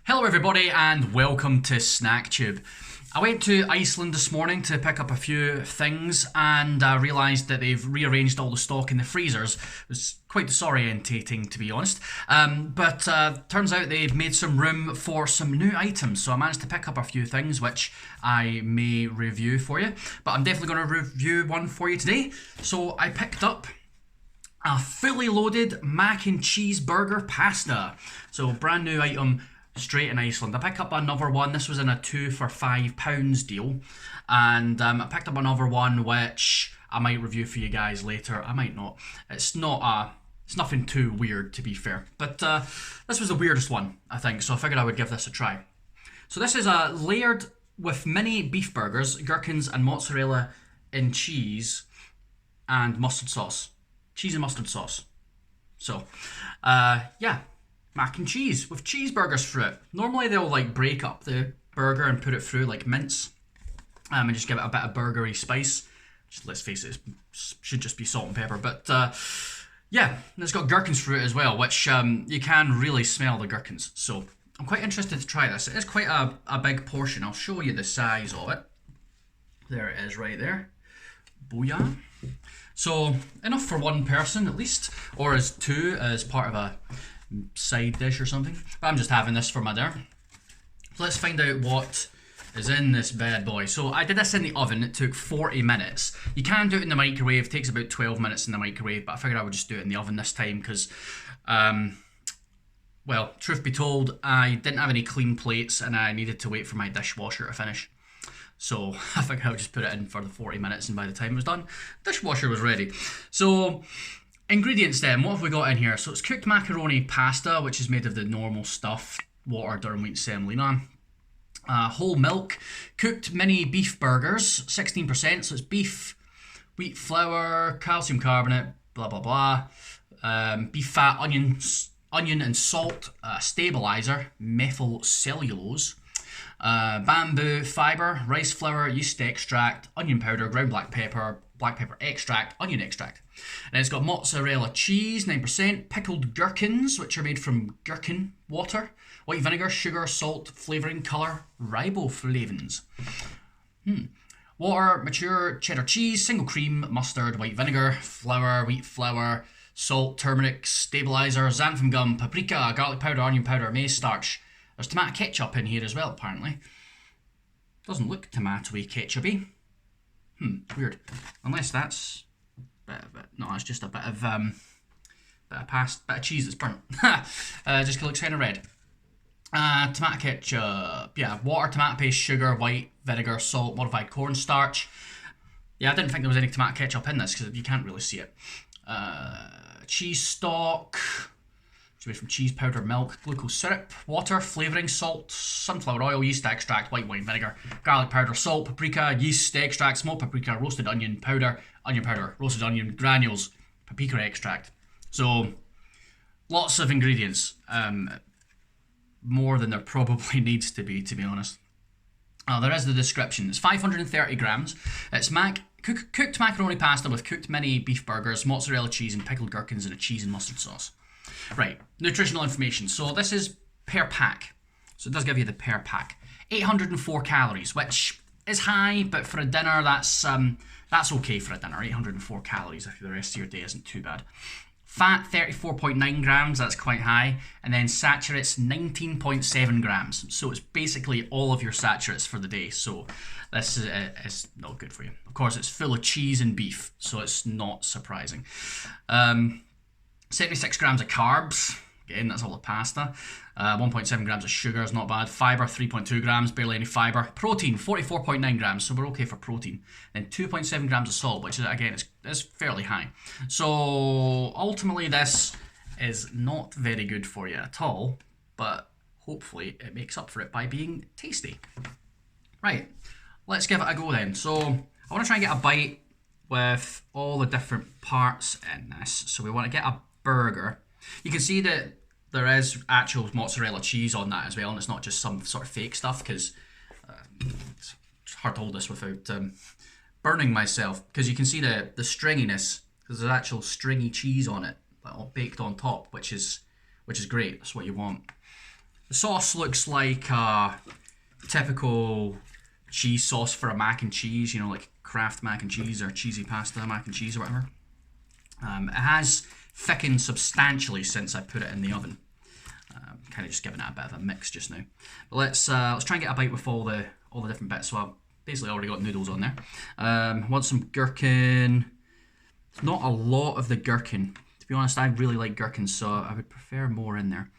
Hello everybody and welcome to SnackTube. I went to Iceland this morning to pick up a few things and I realised that they've rearranged all the stock in the freezers. It was quite disorientating, to be honest. But turns out they've made some room for some new items, so I managed to pick up a few things which I may review for you. But I'm definitely going to review one for you today. So I picked up a fully loaded mac and cheeseburger pasta. So brand new item straight in Iceland. I picked up another one. This was in a 2 for £5 deal. And I picked up another one which I might review for you guys later. I might not. It's nothing too weird, to be fair. But this was the weirdest one, I think. So I figured I would give this a try. So this is a layered with mini beef burgers, gherkins and mozzarella in cheese and mustard sauce. Cheese and mustard sauce. So, yeah. Mac and cheese with cheeseburgers through it. Normally they'll like break up the burger and put it through like mince and just give it a bit of burgery spice. Just, let's face it, it should just be salt and pepper. But yeah, and it's got gherkins through it as well, which you can really smell the gherkins. So I'm quite interested to try this. It is quite a big portion. I'll show you the size of it. There it is right there. Booyah. So enough for one person at least, or as two as part of a side dish or something. But I'm just having this for my dinner. So let's find out what is in this bad boy. So I did this in the oven. It took 40 minutes. You can do it in the microwave. It takes about 12 minutes in the microwave, but I figured I would just do it in the oven this time because, well, truth be told, I didn't have any clean plates and I needed to wait for my dishwasher to finish. So I think I would just put it in for the 40 minutes and by the time it was done, dishwasher was ready. So ingredients then, what have we got in here? So it's cooked macaroni pasta, which is made of the normal stuff, water, durum wheat, semolina. Whole milk, cooked mini beef burgers, 16%, so it's beef, wheat flour, calcium carbonate, blah blah blah. Beef fat, onion and salt, stabilizer, methyl cellulose. Bamboo fibre, rice flour, yeast extract, onion powder, ground black pepper extract, onion extract. And it's got mozzarella cheese, 9%, pickled gherkins, which are made from gherkin water, white vinegar, sugar, salt, flavouring, colour, riboflavins. Water, mature cheddar cheese, single cream, mustard, white vinegar, flour, wheat flour, salt, turmeric, stabiliser, xanthan gum, paprika, garlic powder, onion powder, maize starch. There's tomato ketchup in here as well, apparently. Doesn't look tomatoey ketchupy. Weird. Unless that's no, it's just a bit of bit of cheese that's burnt. Just looks kind of red. Tomato ketchup, yeah, water, tomato paste, sugar, white vinegar, salt, modified cornstarch. Yeah, I didn't think there was any tomato ketchup in this because you can't really see it. Cheese stock, which is made from cheese powder, milk, glucose syrup, water, flavouring, salt, sunflower oil, yeast extract, white wine vinegar, garlic powder, salt, paprika, yeast extract, smoked paprika, roasted onion powder, roasted onion granules, paprika extract. So lots of ingredients, more than there probably needs to be honest. There is the description. It's 530 grams. It's cooked macaroni pasta with cooked mini beef burgers, mozzarella cheese and pickled gherkins in a cheese and mustard sauce. Right, nutritional information. So this is per pack. So it does give you the per pack. 804 calories, which is high, but for a dinner, that's okay for a dinner. 804 calories if the rest of your day isn't too bad. Fat, 34.9 grams, that's quite high. And then saturates, 19.7 grams. So it's basically all of your saturates for the day. So this is not good for you. Of course, it's full of cheese and beef, so it's not surprising. 76 grams of carbs. Again, that's all the pasta. 1.7 grams of sugar is not bad. Fibre, 3.2 grams, barely any fibre. Protein, 44.9 grams, so we're okay for protein. Then 2.7 grams of salt, which is, again, is fairly high. So ultimately, this is not very good for you at all, but hopefully it makes up for it by being tasty. Right, let's give it a go then. So I want to try and get a bite with all the different parts in this. So we want to get a burger. You can see that there is actual mozzarella cheese on that as well, and it's not just some sort of fake stuff because it's hard to hold this without burning myself, because you can see the stringiness because there's actual stringy cheese on it, all baked on top, which is great. That's what you want. The sauce looks like a typical cheese sauce for a mac and cheese, you know, like Kraft mac and cheese or cheesy pasta mac and cheese or whatever. It has thickened substantially since I put it in the oven. Kind of just giving it a bit of a mix just now. But let's try and get a bite with all the different bits. So I've basically already got noodles on there. Want some gherkin. Not a lot of the gherkin. To be honest, I really like gherkin, so I would prefer more in there.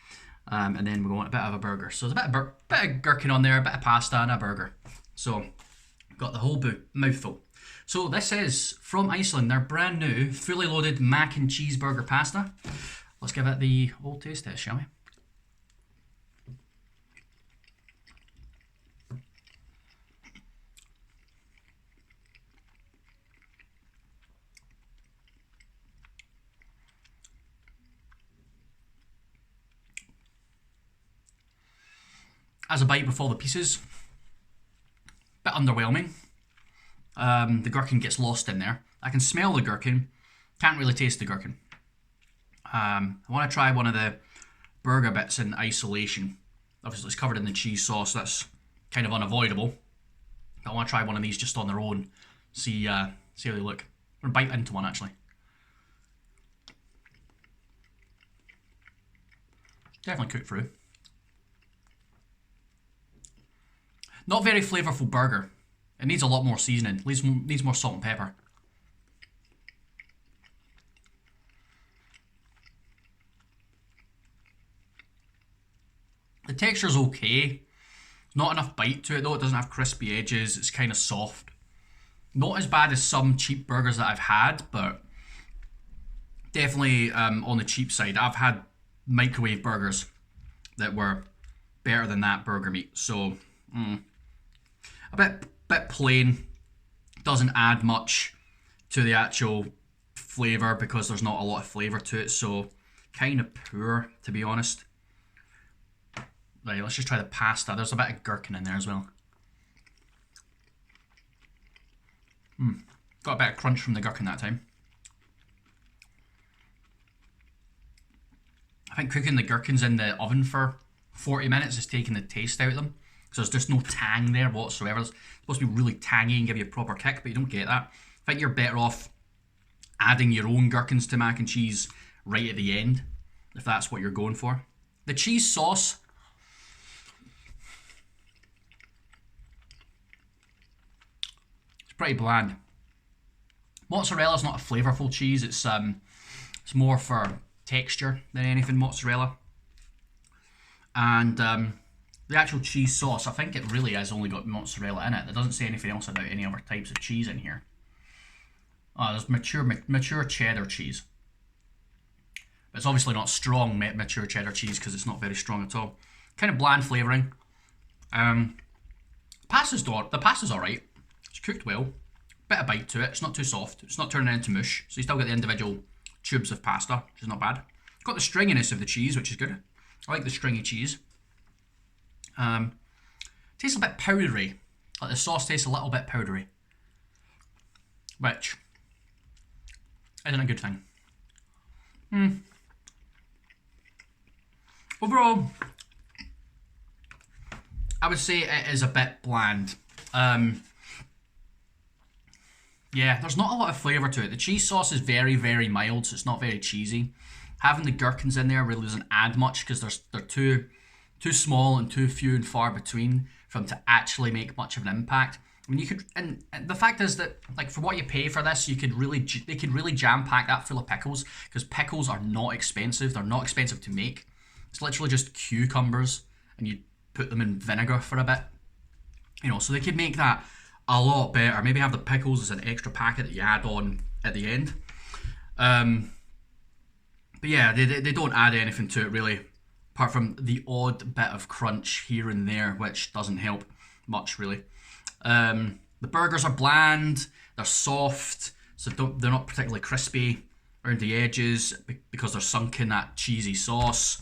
And then we want a bit of a burger. So there's a bit of gherkin on there, a bit of pasta and a burger. So got the whole mouthful. So this is from Iceland, their brand new, fully loaded mac and cheeseburger pasta. Let's give it the old taste test, shall we? As a bite with all the pieces, bit underwhelming. The gherkin gets lost in there. I can smell the gherkin, can't really taste the gherkin. I want to try one of the burger bits in isolation. Obviously it's covered in the cheese sauce, that's kind of unavoidable. But I want to try one of these just on their own, see how they look. I'm going to bite into one actually. Definitely cooked through. Not very flavourful burger. It needs a lot more seasoning. Needs more salt and pepper. The texture's okay. Not enough bite to it though. It doesn't have crispy edges. It's kind of soft. Not as bad as some cheap burgers that I've had, but definitely on the cheap side. I've had microwave burgers that were better than that burger meat. So, a bit plain. Doesn't add much to the actual flavour because there's not a lot of flavour to it. So, kind of poor, to be honest. Right, let's just try the pasta. There's a bit of gherkin in there as well. Got a bit of crunch from the gherkin that time. I think cooking the gherkins in the oven for 40 minutes is taking the taste out of them. So there's just no tang there whatsoever. It's supposed to be really tangy and give you a proper kick, but you don't get that. I think you're better off adding your own gherkins to mac and cheese right at the end, if that's what you're going for. The cheese sauce, it's pretty bland. Mozzarella's not a flavourful cheese. It's more for texture than anything, mozzarella. And the actual cheese sauce, I think it really has only got mozzarella in it. It doesn't say anything else about any other types of cheese in here. Oh, there's mature cheddar cheese. But it's obviously not strong mature cheddar cheese because it's not very strong at all. Kind of bland flavouring. The pasta's alright. It's cooked well. Bit of bite to it. It's not too soft. It's not turning into mush. So you still get the individual tubes of pasta, which is not bad. Got the stringiness of the cheese, which is good. I like the stringy cheese. Tastes a bit powdery. Like the sauce tastes a little bit powdery, which isn't a good thing. Overall, I would say it is a bit bland. Yeah, there's not a lot of flavour to it. The cheese sauce is very, very mild, so it's not very cheesy. Having the gherkins in there really doesn't add much because they're too small and too few and far between for them to actually make much of an impact. I mean, you could, and the fact is that, like, for what you pay for this, they could really jam pack that full of pickles because pickles are not expensive. They're not expensive to make. It's literally just cucumbers, and you put them in vinegar for a bit. You know, so they could make that a lot better. Maybe have the pickles as an extra packet that you add on at the end. But yeah, they don't add anything to it really, apart from the odd bit of crunch here and there, which doesn't help much really. The burgers are bland, they're soft, so they're not particularly crispy around the edges because they're sunk in that cheesy sauce.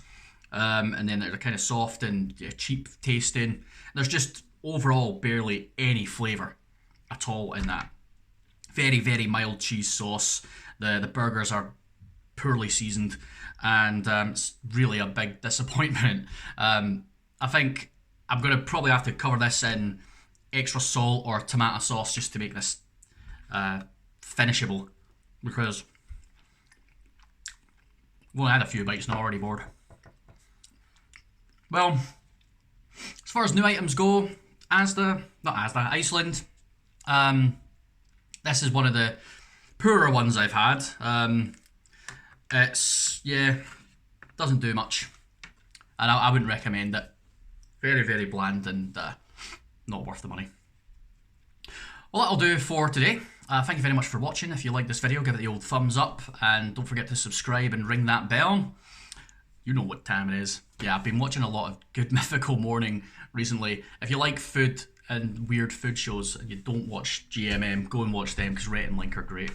And then they're kind of soft and cheap tasting. There's just overall barely any flavour at all in that. Very, very mild cheese sauce. The burgers are poorly seasoned, and it's really a big disappointment. I think I'm going to probably have to cover this in extra salt or tomato sauce just to make this finishable, because I've only had a few bites and I'm already bored. Well, as far as new items go, Iceland. This is one of the poorer ones I've had. Doesn't do much, and I wouldn't recommend it. Very, very bland and not worth the money. Well, that'll do for today. Thank you very much for watching. If you like this video, give it the old thumbs up, and don't forget to subscribe and ring that bell. You know what time it is. Yeah, I've been watching a lot of Good Mythical Morning recently. If you like food and weird food shows and you don't watch GMM, go and watch them, because Rhett and Link are great.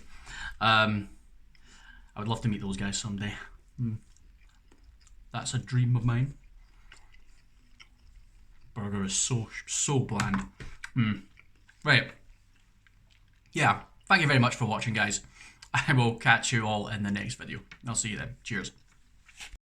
I would love to meet those guys someday. That's a dream of mine. Burger is so bland. Right. Yeah, thank you very much for watching, guys. I will catch you all in the next video. I'll see you then. Cheers.